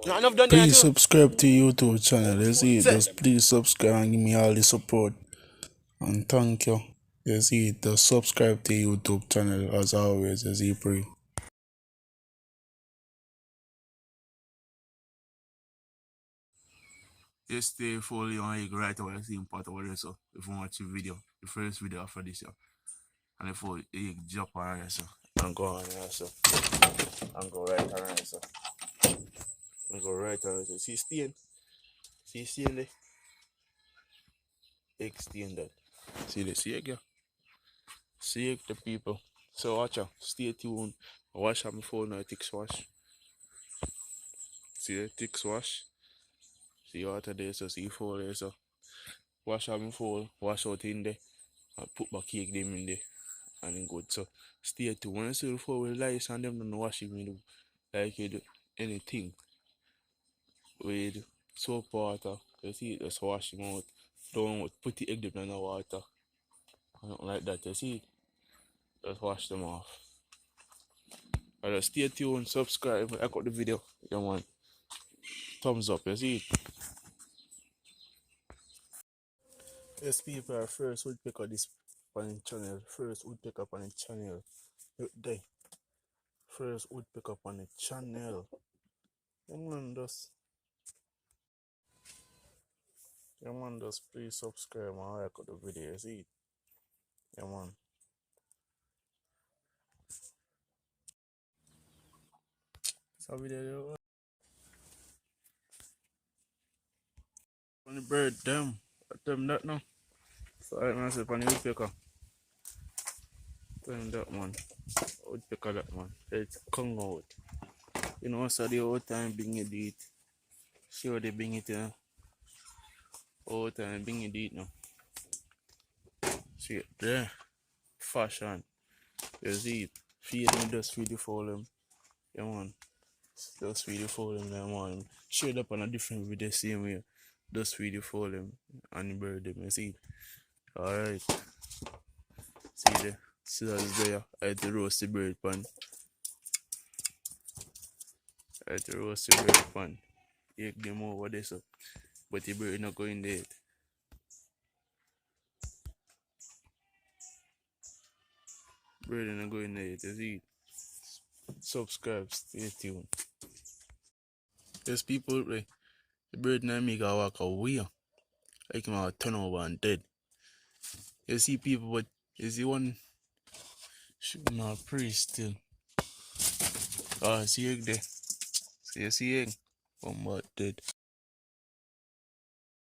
Not enough done there Please too. subscribe to YouTube channel. You see, just please subscribe and give me all the support. And thank you. You see, just subscribe to YouTube channel as always. You see, pray. Yesterday, fully on egg right away. I see part of what so. If you watch the video, the first video after this, yeah. And if you egg drop on here, so. And go on here, so. And go right on here, so. And go right on here, so. See stain? See stain there? Egg stain that. See the see egg, yeah? See egg, the people. So watch out. Stay tuned. Wash out my phone now, thick wash. See the thick wash? See water there, so see fowl there, so. Wash out my phone, wash out in there. And put my cake them in there. And then good. So stay tuned. When I see the fowl with lice and them don't wash it with like you do anything with soap water. You see, just wash them out. Don't put the egg them in the water. Nothing like that. You see, just wash them off. Alright, stay tuned, subscribe, like out the video. Yeah, man. Thumbs up, you see it? Yes, people are first woodpecker this on the channel. First woodpecker on the channel. Look there. First woodpecker on the channel. Yeah, man, just please subscribe and like out the video. You see it? Yeah, man. So video on the bird, them. Them that now. So I myself on the woodpecker. Tell them that, man. Woodpecker that, man. It's come out. You know, so the whole time being it eat. Sure they bring it all time bring it eat now. See it there. Fashion. You see it. Feed them, just feed the fowl them. Yeah, man. Just feed the fowl them, yeah, man. Shade up on a different video, same way. Just feed the fowl them and the bird them. You see it? Alright. See there. See that's there. I had to roast the bird pan. I had to roast the bird pan. Take them over there, so. But the bird not going there. Bird not going there. You see it? Subscribe, stay tuned. There's people, right? The bird now make a walk away. Like him turn over and dead. You see people, but is the one shooting our prey still. Ah, see egg there. See egg? One more dead.